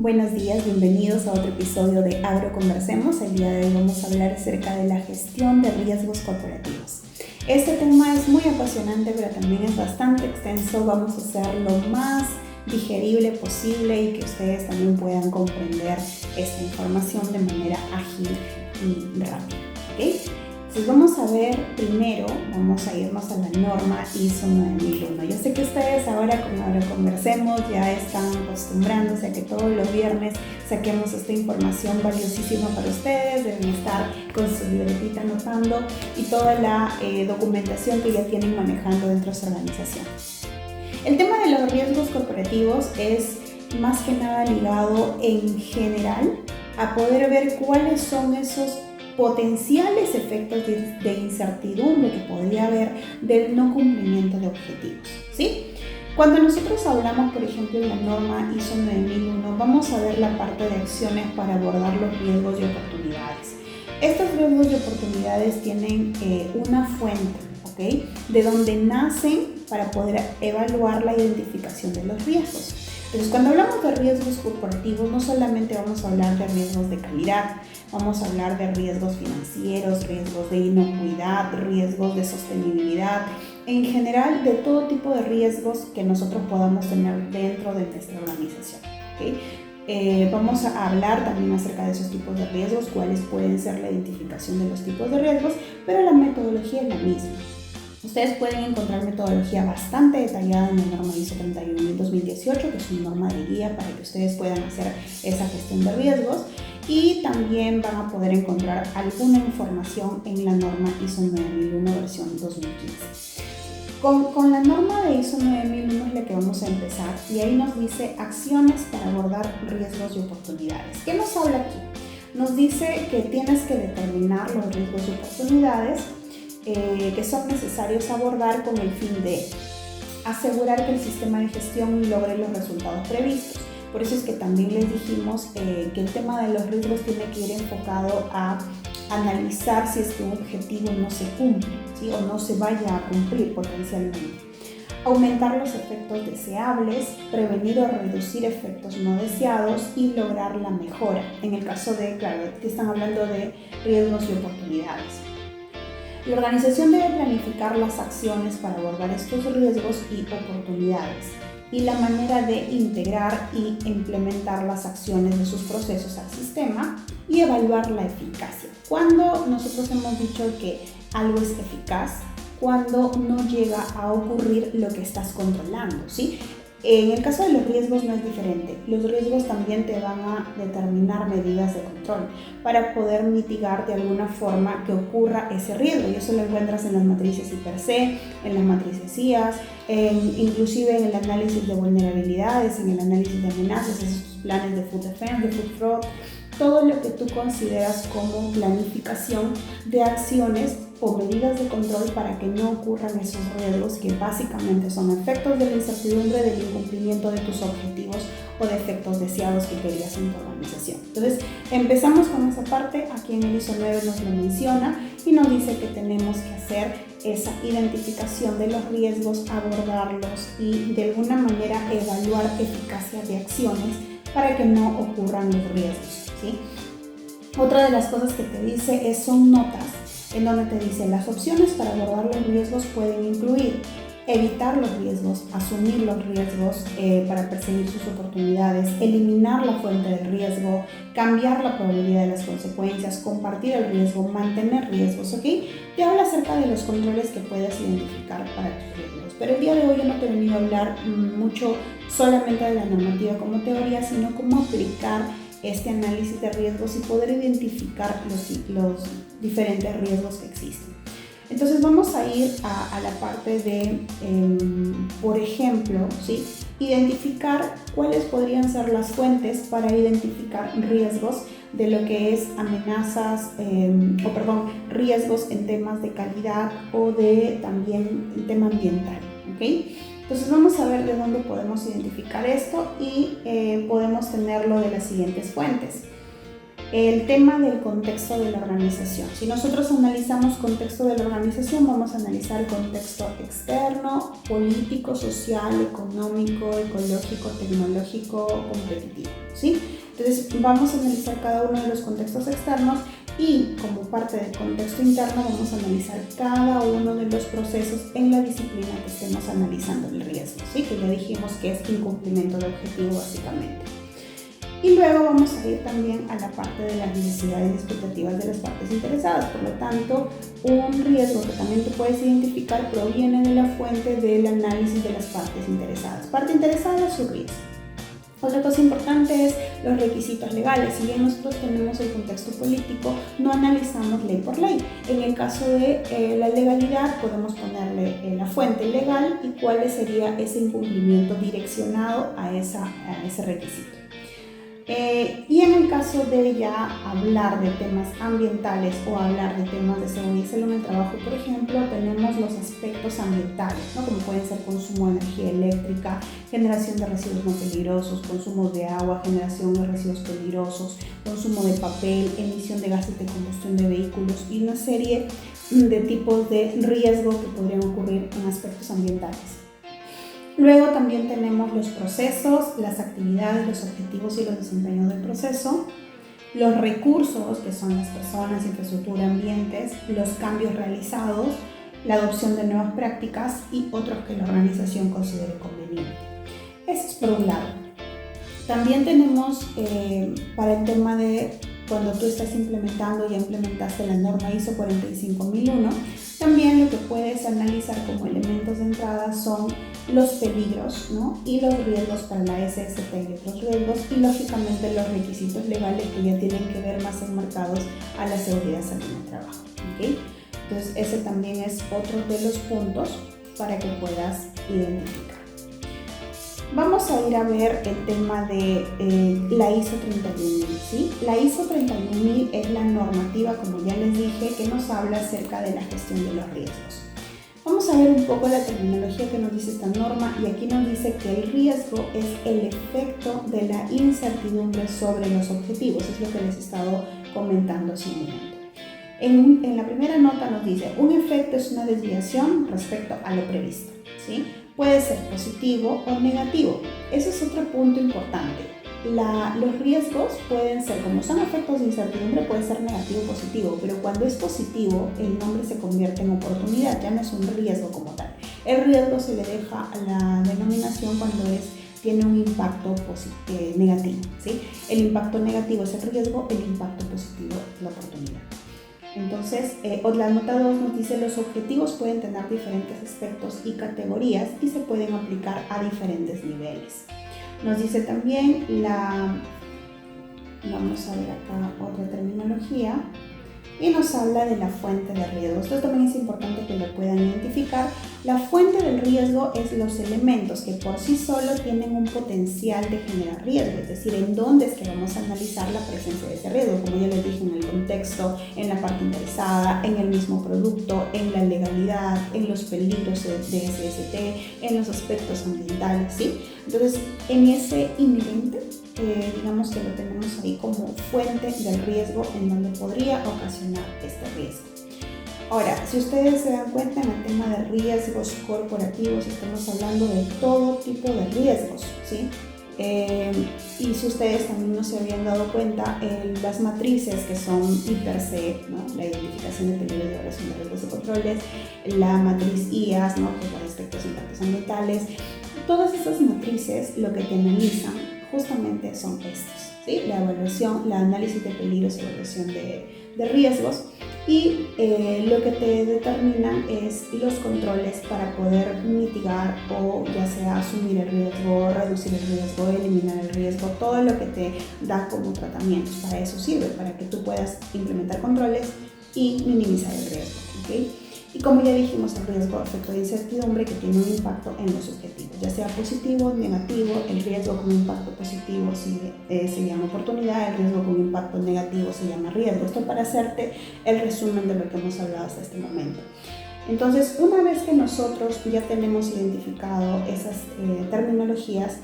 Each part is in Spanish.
Buenos días, bienvenidos a otro episodio de Agroconversemos. El día de hoy vamos a hablar acerca de la gestión de riesgos corporativos. Este tema es muy apasionante, pero también es bastante extenso. Vamos a hacer lo más digerible posible y que ustedes también puedan comprender esta información de manera ágil y rápida. ¿Okay? Entonces vamos a ver primero, vamos a irnos a la norma ISO 9001. Yo sé que ustedes ahora con Agroconversemos ya están acostumbrándose a que todos los viernes saquemos esta información valiosísima para ustedes. Deben estar con su libretita anotando y toda la documentación que ya tienen manejando dentro de su organización. El tema de los riesgos corporativos es más que nada ligado en general a poder ver cuáles son esos potenciales efectos de incertidumbre que podría haber del no cumplimiento de objetivos, ¿sí? Cuando nosotros hablamos, por ejemplo, de la norma ISO 9001, vamos a ver la parte de acciones para abordar los riesgos y oportunidades. Estos riesgos y oportunidades tienen una fuente, ¿ok? De donde nacen para poder evaluar la identificación de los riesgos. Entonces, cuando hablamos de riesgos corporativos, no solamente vamos a hablar de riesgos de calidad, vamos a hablar de riesgos financieros, riesgos de inocuidad, riesgos de sostenibilidad, en general de todo tipo de riesgos que nosotros podamos tener dentro de nuestra organización. ¿Okay? Vamos a hablar también acerca de esos tipos de riesgos, cuáles pueden ser la identificación de los tipos de riesgos, pero la metodología es la misma. Ustedes pueden encontrar metodología bastante detallada en la norma ISO 31018, que es una norma de guía para que ustedes puedan hacer esa gestión de riesgos, y también van a poder encontrar alguna información en la norma ISO 9001 versión 2015. Con la norma de ISO 9001 es la que vamos a empezar, y ahí nos dice acciones para abordar riesgos y oportunidades. ¿Qué nos habla aquí? Nos dice que tienes que determinar los riesgos y oportunidades que son necesarios abordar con el fin de asegurar que el sistema de gestión logre los resultados previstos. Por eso es que también les dijimos que el tema de los riesgos tiene que ir enfocado a analizar si es que un objetivo no se cumple, ¿sí? O no se vaya a cumplir potencialmente. Aumentar los efectos deseables, prevenir o reducir efectos no deseados y lograr la mejora. En el caso de, claro, que están hablando de riesgos y oportunidades. La organización debe planificar las acciones para abordar estos riesgos y oportunidades y la manera de integrar y implementar las acciones de sus procesos al sistema y evaluar la eficacia. Cuando nosotros hemos dicho que algo es eficaz, cuando no llega a ocurrir lo que estás controlando, ¿sí? En el caso de los riesgos no es diferente. Los riesgos también te van a determinar medidas de control para poder mitigar de alguna forma que ocurra ese riesgo. Y eso lo encuentras en las matrices IPRC, en las matrices IAS, inclusive en el análisis de vulnerabilidades, en el análisis de amenazas, esos planes de Food Defense, de Food Fraud, todo lo que tú consideras como planificación de acciones o medidas de control para que no ocurran esos riesgos que básicamente son efectos de la incertidumbre, del incumplimiento de tus objetivos o de efectos deseados que querías en tu organización. Entonces, empezamos con esa parte. Aquí en el ISO 9 nos lo menciona y nos dice que tenemos que hacer esa identificación de los riesgos, abordarlos y de alguna manera evaluar eficacia de acciones para que no ocurran los riesgos, ¿sí? Otra de las cosas que te dice son notas en donde te dice las opciones para abordar los riesgos pueden incluir evitar los riesgos, asumir los riesgos para perseguir sus oportunidades, eliminar la fuente del riesgo, cambiar la probabilidad de las consecuencias, compartir el riesgo, mantener riesgos, ¿ok? Te habla acerca de los controles que puedes identificar para tus riesgos. Pero el día de hoy yo no te he venido a hablar mucho solamente de la normativa como teoría, sino cómo aplicar este análisis de riesgos y poder identificar los diferentes riesgos que existen. Entonces vamos a ir a la parte de, por ejemplo, ¿sí? Identificar cuáles podrían ser las fuentes para identificar riesgos de lo que es amenazas, riesgos en temas de calidad o de también el tema ambiental, ¿ok? Entonces vamos a ver de dónde podemos identificar esto y podemos tenerlo de las siguientes fuentes. el tema del contexto de la organización. Si nosotros analizamos contexto de la organización, vamos a analizar contexto externo, político, social, económico, ecológico, tecnológico, competitivo, ¿sí? Entonces vamos a analizar cada uno de los contextos externos y como parte del contexto interno vamos a analizar cada uno de los procesos en la disciplina que estemos analizando el riesgo, ¿sí? Que ya dijimos que es incumplimiento de objetivo básicamente. Y luego vamos a ir también a la parte de las necesidades y expectativas de las partes interesadas. Por lo tanto, un riesgo que también tú puedes identificar proviene de la fuente del análisis de las partes interesadas. Parte interesada es su riesgo. Otra cosa importante es los requisitos legales. Si bien nosotros tenemos el contexto político, no analizamos ley por ley. En el caso de la legalidad, podemos ponerle la fuente legal y cuál sería ese incumplimiento direccionado a ese requisito. Y en el caso de ya hablar de temas ambientales o hablar de temas de seguridad y salud en el trabajo, por ejemplo, tenemos los aspectos ambientales, ¿no? Como pueden ser consumo de energía eléctrica, generación de residuos no peligrosos, consumo de agua, generación de residuos peligrosos, consumo de papel, emisión de gases de combustión de vehículos y una serie de tipos de riesgo que podrían ocurrir en aspectos ambientales. Luego también tenemos los procesos, las actividades, los objetivos y los desempeños del proceso, los recursos, que son las personas, infraestructura, ambientes, los cambios realizados, la adopción de nuevas prácticas y otros que la organización considere conveniente. Eso es por un lado. También tenemos para el tema de cuando tú estás implementando, ya implementaste la norma ISO 45001, también lo que puedes analizar como elementos de entrada son los peligros, ¿no? Y los riesgos para la SST y otros riesgos y lógicamente los requisitos legales que ya tienen que ver más enmarcados a la seguridad salud en el trabajo, ¿okay? Entonces ese también es otro de los puntos para que puedas identificar. Vamos a ir a ver el tema de la ISO 31000, ¿sí? La ISO 31000 es la normativa, como ya les dije, que nos habla acerca de la gestión de los riesgos. Vamos a ver un poco la terminología que nos dice esta norma y aquí nos dice que el riesgo es el efecto de la incertidumbre sobre los objetivos, es lo que les he estado comentando hace un momento. En la primera nota nos dice, un efecto es una desviación respecto a lo previsto, ¿sí? Puede ser positivo o negativo. Ese es otro punto importante. Los riesgos pueden ser, como son efectos de incertidumbre, puede ser negativo o positivo, pero cuando es positivo, el nombre se convierte en oportunidad, ya no es un riesgo como tal. El riesgo se le deja a la denominación cuando tiene un impacto negativo, ¿sí? El impacto negativo es el riesgo, el impacto positivo es la oportunidad. Entonces, la nota 2 nos dice los objetivos pueden tener diferentes aspectos y categorías y se pueden aplicar a diferentes niveles. Nos dice también vamos a ver acá otra terminología, y nos habla de la fuente de riesgo. Esto también es importante que lo puedan identificar. La fuente del riesgo es los elementos que por sí solos tienen un potencial de generar riesgo, es decir, en dónde es que vamos a analizar la presencia de ese riesgo, como ya les dije, en el contexto, en la parte interesada, en el mismo producto, en la legalidad, en los peligros de SST, en los aspectos ambientales, ¿sí? Entonces, en ese inherente, digamos que lo tenemos ahí como fuente del riesgo en donde podría ocasionar este riesgo. Ahora, si ustedes se dan cuenta en el tema de riesgos corporativos, estamos hablando de todo tipo de riesgos, ¿sí? Y si ustedes también no se habían dado cuenta, las matrices que son IPERC, ¿no? La identificación de peligros de evaluación de riesgos y controles, la matriz IAS, ¿no? Que es la de aspectos e impactos ambientales, todas esas matrices lo que te analizan justamente son estos, ¿sí? La evaluación, la análisis de peligros, evaluación de riesgos y lo que te determinan es los controles para poder mitigar o ya sea asumir el riesgo, reducir el riesgo, eliminar el riesgo, todo lo que te da como tratamientos. Para eso sirve, para que tú puedas implementar controles y minimizar el riesgo, ¿okay? Y como ya dijimos, el riesgo, efecto de incertidumbre que tiene un impacto en los objetivos, ya sea positivo o negativo. El riesgo con impacto positivo se llama oportunidad, el riesgo con impacto negativo se llama riesgo. Esto para hacerte el resumen de lo que hemos hablado hasta este momento. Entonces, una vez que nosotros ya tenemos identificado esas terminologías,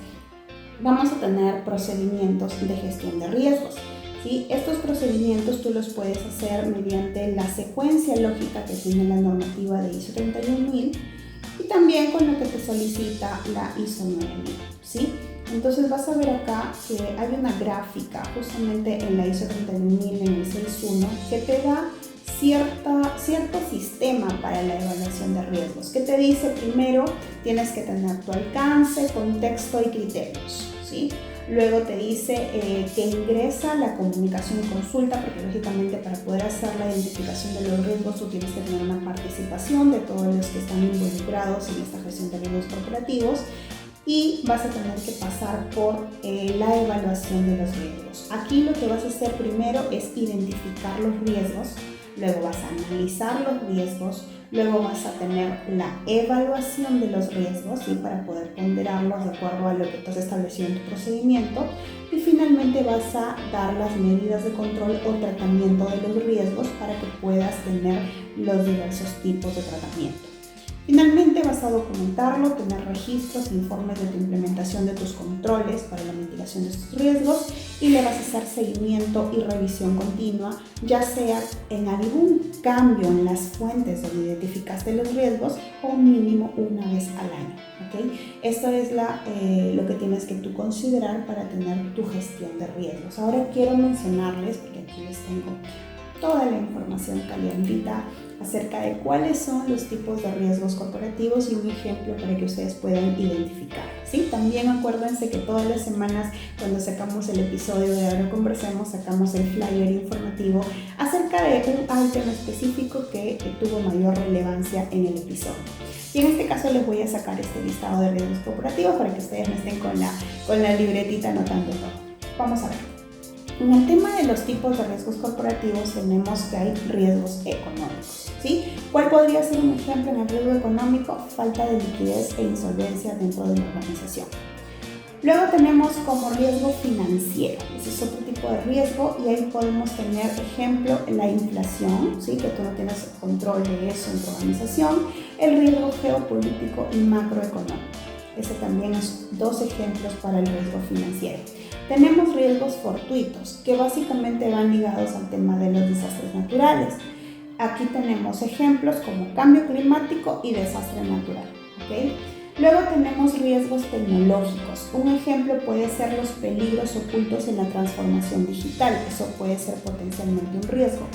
vamos a tener procedimientos de gestión de riesgos. ¿sí? Estos procedimientos tú los puedes hacer mediante la secuencia lógica que tiene la normativa de ISO 31000 y también con lo que te solicita la ISO 9000, ¿sí? Entonces vas a ver acá que hay una gráfica justamente en la ISO 31000 en el 6.1 que te da cierto sistema para la evaluación de riesgos, que te dice primero tienes que tener tu alcance, contexto y criterios, ¿sí? Luego te dice que ingresa la comunicación y consulta, porque lógicamente para poder hacer la identificación de los riesgos tú tienes que tener una participación de todos los que están involucrados en esta gestión de riesgos corporativos y vas a tener que pasar por la evaluación de los riesgos. Aquí lo que vas a hacer primero es identificar los riesgos, luego vas a analizar los riesgos, luego vas a tener la evaluación de los riesgos, ¿sí? Para poder ponderarlos de acuerdo a lo que tú has establecido en tu procedimiento y finalmente vas a dar las medidas de control o tratamiento de los riesgos para que puedas tener los diversos tipos de tratamiento. Finalmente vas a documentarlo, tener registros, informes de tu implementación de tus controles para la mitigación de estos riesgos y le vas a hacer seguimiento y revisión continua, ya sea en algún cambio en las fuentes donde identificaste los riesgos o mínimo una vez al año, ¿okay? Esto es lo que tienes que tú considerar para tener tu gestión de riesgos. Ahora quiero mencionarles, porque aquí les tengo toda la información calientita acerca de cuáles son los tipos de riesgos corporativos y un ejemplo para que ustedes puedan identificar, ¿sí? También acuérdense que todas las semanas cuando sacamos el episodio de Ahora Conversemos sacamos el flyer informativo acerca de un ítem específico que tuvo mayor relevancia en el episodio. Y en este caso les voy a sacar este listado de riesgos corporativos para que ustedes no estén con la libretita anotando todo. Vamos a ver. En el tema de los tipos de riesgos corporativos tenemos que hay riesgos económicos, ¿sí? ¿Cuál podría ser un ejemplo en el riesgo económico? Falta de liquidez e insolvencia dentro de la organización. Luego tenemos como riesgo financiero, ese es otro tipo de riesgo y ahí podemos tener ejemplo la inflación, ¿sí? Que tú no tienes control de eso en tu organización, el riesgo geopolítico y macroeconómico. Ese también es dos ejemplos para el riesgo financiero. Tenemos riesgos fortuitos, que básicamente van ligados al tema de los desastres naturales. Aquí tenemos ejemplos como cambio climático y desastre natural, ¿okay? Luego tenemos riesgos tecnológicos. Un ejemplo puede ser los peligros ocultos en la transformación digital. Eso puede ser potencialmente un riesgo.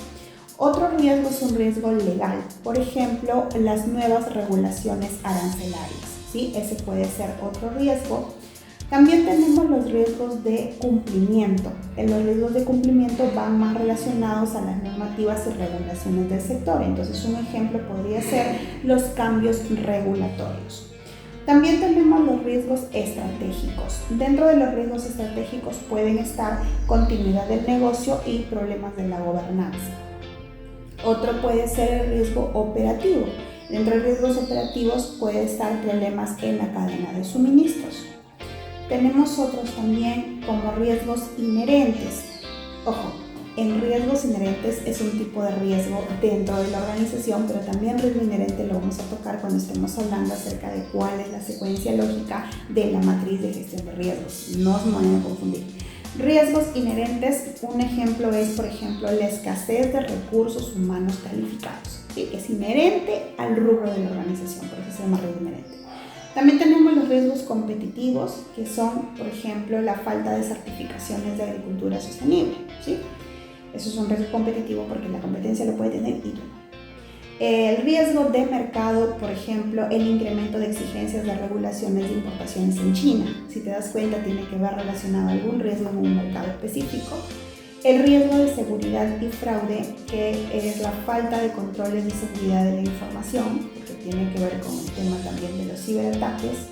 Otro riesgo es un riesgo legal. Por ejemplo, las nuevas regulaciones arancelarias, ¿sí? Ese puede ser otro riesgo. También tenemos los riesgos de cumplimiento. Los riesgos de cumplimiento van más relacionados a las normativas y regulaciones del sector. Entonces, un ejemplo podría ser los cambios regulatorios. También tenemos los riesgos estratégicos. Dentro de los riesgos estratégicos pueden estar continuidad del negocio y problemas de la gobernanza. Otro puede ser el riesgo operativo. Dentro de riesgos operativos puede estar problemas en la cadena de suministros. Tenemos otros también como riesgos inherentes. Ojo, en riesgos inherentes es un tipo de riesgo dentro de la organización, pero también riesgo inherente lo vamos a tocar cuando estemos hablando acerca de cuál es la secuencia lógica de la matriz de gestión de riesgos. No se vayan a confundir. Riesgos inherentes, un ejemplo es, por ejemplo, la escasez de recursos humanos calificados, ¿sí? Que es inherente al rubro de la organización, por eso se llama riesgo inherente. También tenemos los riesgos competitivos, que son, por ejemplo, la falta de certificaciones de agricultura sostenible, ¿sí? Eso es un riesgo competitivo porque la competencia lo puede tener y tú no. El riesgo de mercado, por ejemplo, el incremento de exigencias de regulaciones de importaciones en China. Si te das cuenta, tiene que ver relacionado a algún riesgo en un mercado específico. El riesgo de seguridad y fraude, que es la falta de controles de seguridad de la información, que tiene que ver con el tema también de los ciberataques.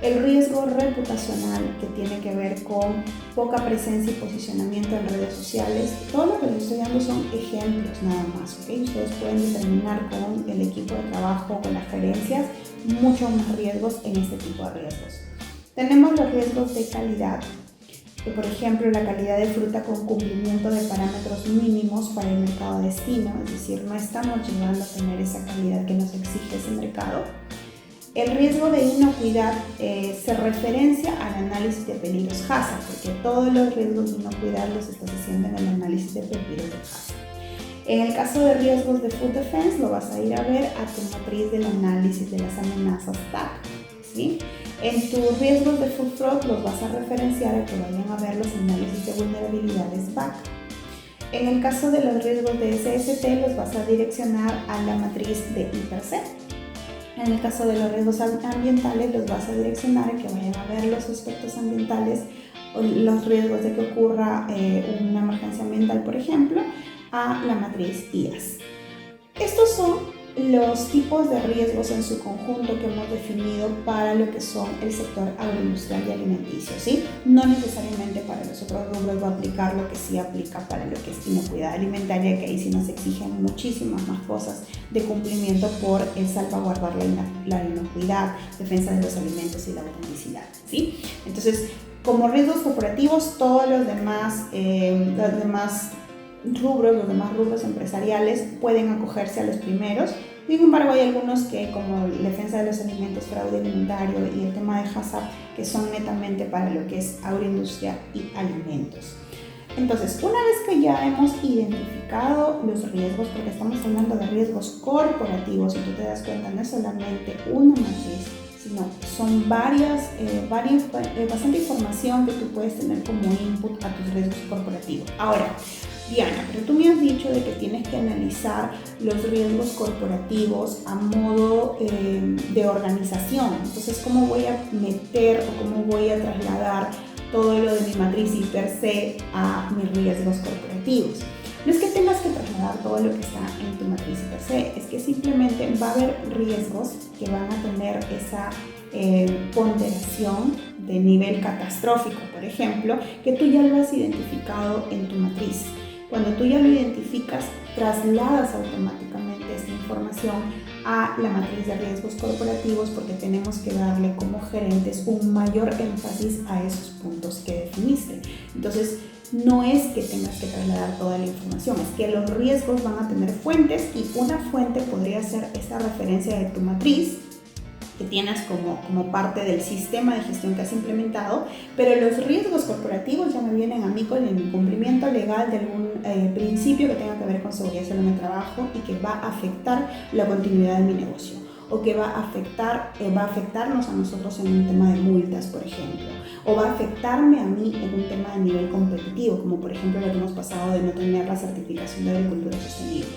El riesgo reputacional, que tiene que ver con poca presencia y posicionamiento en redes sociales. Todo lo que les estoy dando son ejemplos nada más, ¿okay? Ustedes pueden determinar con el equipo de trabajo, con las gerencias, muchos más riesgos en este tipo de riesgos. Tenemos los riesgos de calidad, que por ejemplo la calidad de fruta con cumplimiento de parámetros mínimos para el mercado destino, es decir, no estamos llegando a tener esa calidad que nos exige ese mercado. El riesgo de inocuidad se referencia al análisis de peligros HACCP, porque todos los riesgos de inocuidad los estás haciendo en el análisis de peligros de HACCP. En el caso de riesgos de food defense, lo vas a ir a ver a tu matriz del análisis de las amenazas TAC, ¿sí? En tus riesgos de food fraud los vas a referenciar a que vayan a ver los análisis de vulnerabilidades BAC. En el caso de los riesgos de SST los vas a direccionar a la matriz de IPRC. En el caso de los riesgos ambientales los vas a direccionar a que vayan a ver los aspectos ambientales o los riesgos de que ocurra una emergencia ambiental, por ejemplo, a la matriz IAS. Estos son los tipos de riesgos en su conjunto que hemos definido para lo que son el sector agroindustrial y alimenticio, ¿sí? No necesariamente para los otros rubros va a aplicar lo que sí aplica para lo que es inocuidad alimentaria, que ahí sí nos exigen muchísimas más cosas de cumplimiento por salvaguardar la inocuidad, defensa de los alimentos y la autenticidad, ¿sí? Entonces, como riesgos corporativos, todos los demás rubros empresariales pueden acogerse a los primeros. Sin embargo, hay algunos que, como la defensa de los alimentos, fraude alimentario y el tema de HACCP, que son netamente para lo que es agroindustria y alimentos. Entonces, una vez que ya hemos identificado los riesgos, porque estamos hablando de riesgos corporativos, y tú te das cuenta, no es solamente una matriz, sino son bastante información que tú puedes tener como input a tus riesgos corporativos. Ahora, Diana, pero tú me has dicho de que tienes que analizar los riesgos corporativos a modo de organización. Entonces, ¿cómo voy a meter o cómo voy a trasladar todo lo de mi matriz IPRC a mis riesgos corporativos? No es que tengas que trasladar todo lo que está en tu matriz IPRC, es que simplemente va a haber riesgos que van a tener esa ponderación de nivel catastrófico, por ejemplo, que tú ya lo has identificado en tu matriz. Cuando tú ya lo identificas, trasladas automáticamente esta información a la matriz de riesgos corporativos, porque tenemos que darle como gerentes un mayor énfasis a esos puntos que definiste. Entonces, no es que tengas que trasladar toda la información, es que los riesgos van a tener fuentes, y una fuente podría ser esta referencia de tu matriz que tienes como parte del sistema de gestión que has implementado, pero los riesgos corporativos ya me vienen a mí con el incumplimiento legal de algún principio que tenga que ver con seguridad y salud en el trabajo y que va a afectar la continuidad de mi negocio, o que va a afectarnos a nosotros en un tema de multas, por ejemplo, o va a afectarme a mí en un tema de nivel competitivo, como por ejemplo lo que hemos pasado de no tener la certificación de agricultura sostenible.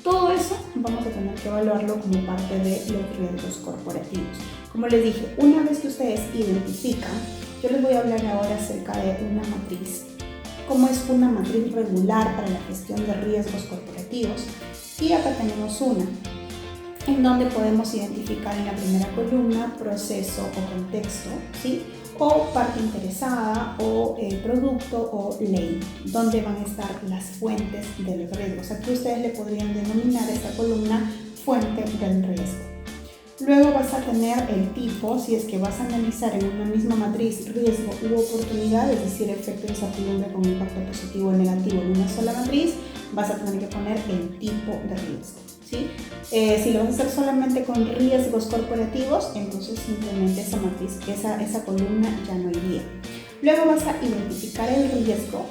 Todo eso vamos a tener que evaluarlo como parte de los riesgos corporativos. Como les dije, una vez que ustedes identifican, yo les voy a hablar ahora acerca de una matriz, cómo es una matriz regular para la gestión de riesgos corporativos. Y acá tenemos una, en donde podemos identificar en la primera columna proceso o contexto, ¿sí? O parte interesada, o producto, o ley, donde van a estar las fuentes de los riesgos. Aquí ustedes le podrían denominar esta columna fuente del riesgo. Luego vas a tener el tipo, si es que vas a analizar en una misma matriz riesgo u oportunidad, es decir, efecto de incertidumbre con impacto positivo o negativo en una sola matriz, vas a tener que poner el tipo de riesgo, ¿sí? Si lo vas a hacer solamente con riesgos corporativos, entonces simplemente esa matriz, esa columna ya no iría. Luego vas a identificar el riesgo.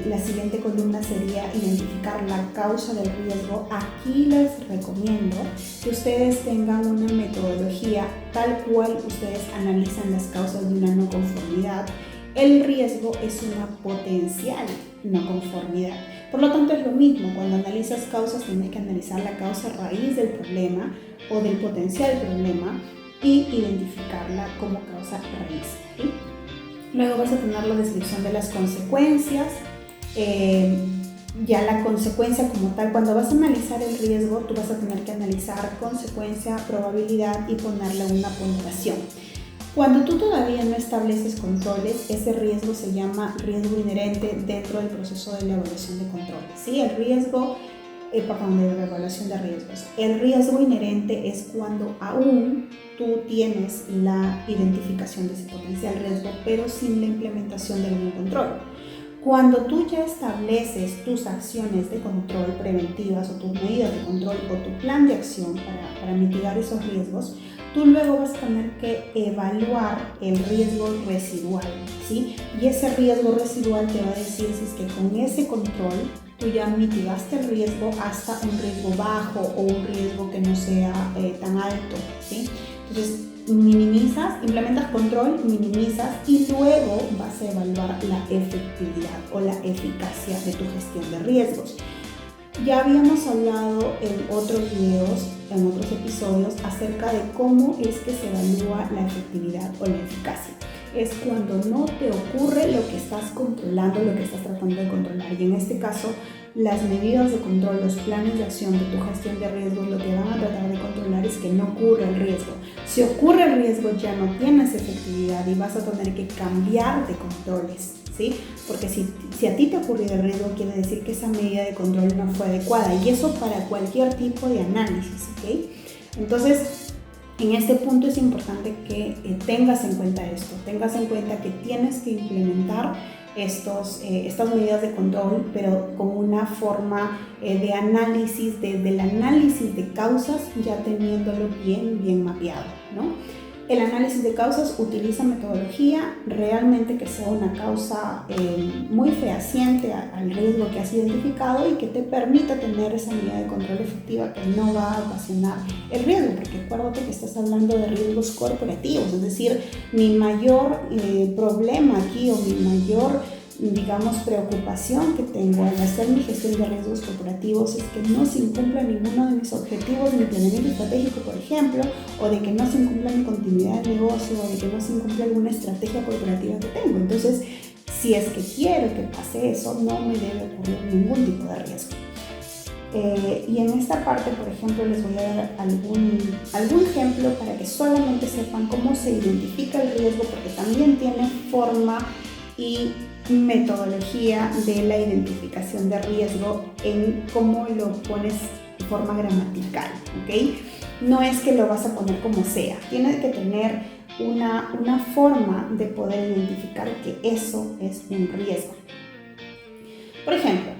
La siguiente columna sería identificar la causa del riesgo. Aquí les recomiendo que ustedes tengan una metodología tal cual ustedes analizan las causas de una no conformidad. El riesgo es una potencial no conformidad. Por lo tanto, es lo mismo. Cuando analizas causas, tienes que analizar la causa raíz del problema o del potencial problema y identificarla como causa raíz, ¿sí? Luego vas a tener la descripción de las consecuencias. Ya la consecuencia como tal, cuando vas a analizar el riesgo, tú vas a tener que analizar consecuencia, probabilidad y ponerle una ponderación. Cuando tú todavía no estableces controles, ese riesgo se llama riesgo inherente dentro del proceso de la evaluación de controles, ¿sí? El riesgo, de la evaluación de riesgos. El riesgo inherente es cuando aún tú tienes la identificación de ese potencial riesgo, pero sin la implementación de algún control. Cuando tú ya estableces tus acciones de control preventivas o tus medidas de control o tu plan de acción para mitigar esos riesgos, tú luego vas a tener que evaluar el riesgo residual, ¿sí? Y ese riesgo residual te va a decir si es que con ese control tú ya mitigaste el riesgo hasta un riesgo bajo o un riesgo que no sea tan alto, ¿sí? Entonces, implementas control, minimizas y luego vas a evaluar la efectividad o la eficacia de tu gestión de riesgos. Ya habíamos hablado en otros videos, en otros episodios, acerca de cómo es que se evalúa la efectividad o la eficacia. Es cuando no te ocurre lo que estás controlando, lo que estás tratando de controlar. Y en este caso, las medidas de control, los planes de acción de tu gestión de riesgos, lo que van a tratar de controlar es que no ocurra el riesgo. Si ocurre el riesgo, ya no tienes efectividad y vas a tener que cambiar de controles, ¿sí? Porque si a ti te ha ocurrido el riesgo, quiere decir que esa medida de control no fue adecuada, y eso para cualquier tipo de análisis, ¿ok? Entonces, en este punto es importante que tengas en cuenta esto, tengas en cuenta que tienes que implementar estas medidas de control, pero con una forma de análisis, del análisis de causas, ya teniéndolo bien mapeado, ¿no? El análisis de causas utiliza metodología realmente que sea una causa muy fehaciente al riesgo que has identificado y que te permita tener esa medida de control efectiva que no va a ocasionar el riesgo, porque acuérdate que estás hablando de riesgos corporativos, es decir, mi mayor problema aquí o mi mayor preocupación que tengo al hacer mi gestión de riesgos corporativos es que no se incumpla ninguno de mis objetivos de mi planeamiento estratégico, por ejemplo, o de que no se incumpla mi continuidad de negocio, o de que no se incumpla alguna estrategia corporativa que tengo. Entonces, si es que quiero que pase eso, no me debe ocurrir ningún tipo de riesgo. Y en esta parte, por ejemplo, les voy a dar algún ejemplo para que solamente sepan cómo se identifica el riesgo, porque también tiene forma y metodología de la identificación de riesgo en cómo lo pones de forma gramatical, ¿ok? No es que lo vas a poner como sea, tienes que tener una forma de poder identificar que eso es un riesgo. Por ejemplo,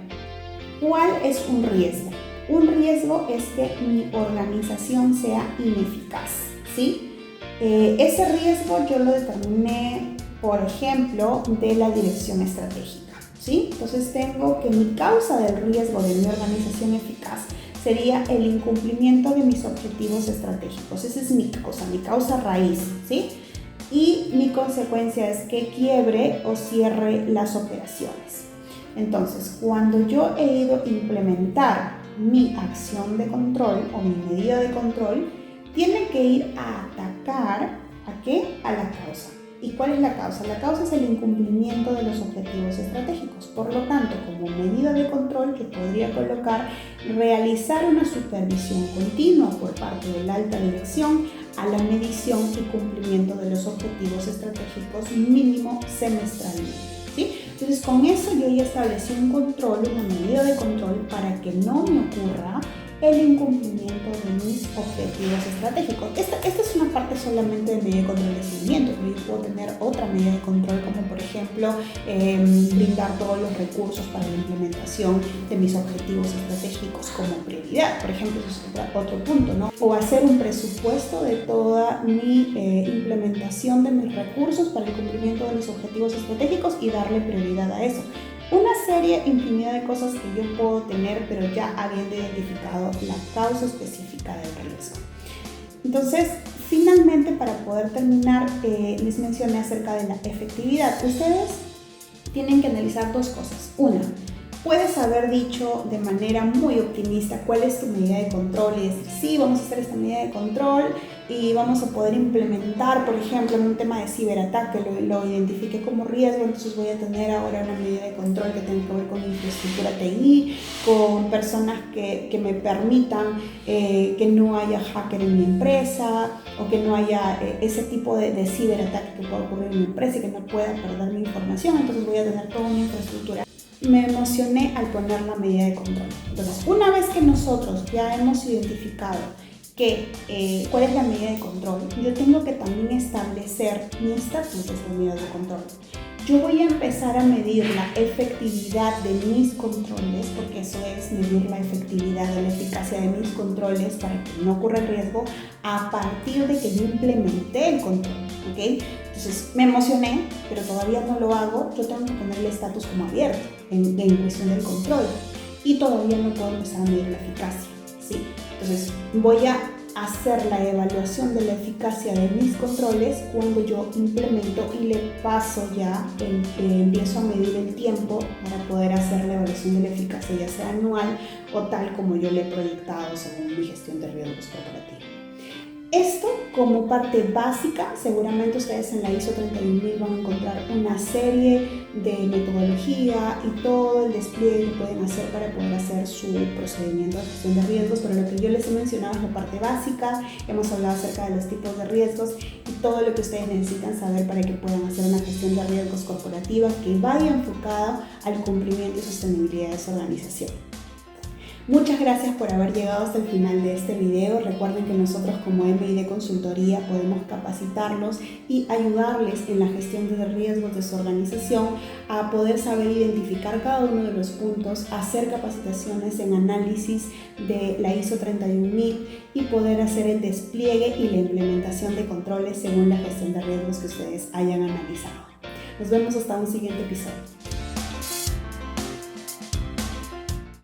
¿cuál es un riesgo? Un riesgo es que mi organización sea ineficaz, ¿sí? Ese riesgo yo lo determiné, por ejemplo, de la dirección estratégica, ¿sí? Entonces tengo que mi causa del riesgo de mi organización eficaz sería el incumplimiento de mis objetivos estratégicos. Esa es mi causa raíz, ¿sí? Y mi consecuencia es que quiebre o cierre las operaciones. Entonces, cuando yo he ido a implementar mi acción de control o mi medida de control, tiene que ir a atacar ¿a qué? A la causa. ¿Y cuál es la causa? La causa es el incumplimiento de los objetivos estratégicos. Por lo tanto, como medida de control, yo podría colocar realizar una supervisión continua por parte de la alta dirección a la medición y cumplimiento de los objetivos estratégicos mínimo semestralmente, ¿sí? Entonces, con eso yo ya establecí un control, una medida de control para que no me ocurra el incumplimiento de mis objetivos estratégicos. Esta es una parte solamente de medida de control de seguimiento, pero yo puedo tener otra medida de control, como por ejemplo brindar todos los recursos para la implementación de mis objetivos estratégicos como prioridad. Por ejemplo, eso es otro punto, ¿no? O hacer un presupuesto de toda mi implementación de mis recursos para el cumplimiento de los objetivos estratégicos y darle prioridad a eso. Una serie, infinidad de cosas que yo puedo tener, pero ya habiendo identificado la causa específica del riesgo. Entonces, finalmente, para poder terminar, les mencioné acerca de la efectividad. Ustedes tienen que analizar dos cosas. Una, puedes haber dicho de manera muy optimista cuál es tu medida de control y decir, sí, vamos a hacer esta medida de control y vamos a poder implementar, por ejemplo, en un tema de ciberataque, lo identifique como riesgo, entonces voy a tener ahora una medida de control que tenga que ver con infraestructura TI, con personas que me permitan que no haya hacker en mi empresa o que no haya ese tipo de ciberataque que pueda ocurrir en mi empresa y que no pueda perder mi información, entonces voy a tener toda una infraestructura. Me emocioné al poner la medida de control. Entonces, una vez que nosotros ya hemos identificado cuál es la medida de control, yo tengo que también establecer mi estatus de esa medida de control. yo voy a empezar a medir la efectividad de mis controles, porque eso es medir la efectividad o la eficacia de mis controles para que no ocurra el riesgo a partir de que yo implementé el control, ¿ok? Entonces me emocioné, pero todavía no lo hago, yo tengo que ponerle estatus como abierto en cuestión del control y todavía no puedo empezar a medir la eficacia, ¿sí? Entonces voy a hacer la evaluación de la eficacia de mis controles cuando yo implemento y le paso ya, empiezo a medir el tiempo para poder hacer la evaluación de la eficacia, ya sea anual o tal como yo le he proyectado según mi gestión de riesgos corporativa. Esto como parte básica, seguramente ustedes en la ISO 31000 van a encontrar una serie de metodología y todo el despliegue que pueden hacer para poder hacer su procedimiento de gestión de riesgos, pero lo que yo les he mencionado es la parte básica, hemos hablado acerca de los tipos de riesgos y todo lo que ustedes necesitan saber para que puedan hacer una gestión de riesgos corporativa que vaya enfocada al cumplimiento y sostenibilidad de su organización. Muchas gracias por haber llegado hasta el final de este video. Recuerden que nosotros como M&D Consultoría podemos capacitarlos y ayudarles en la gestión de riesgos de su organización a poder saber identificar cada uno de los puntos, hacer capacitaciones en análisis de la ISO 31000 y poder hacer el despliegue y la implementación de controles según la gestión de riesgos que ustedes hayan analizado. Nos vemos hasta un siguiente episodio.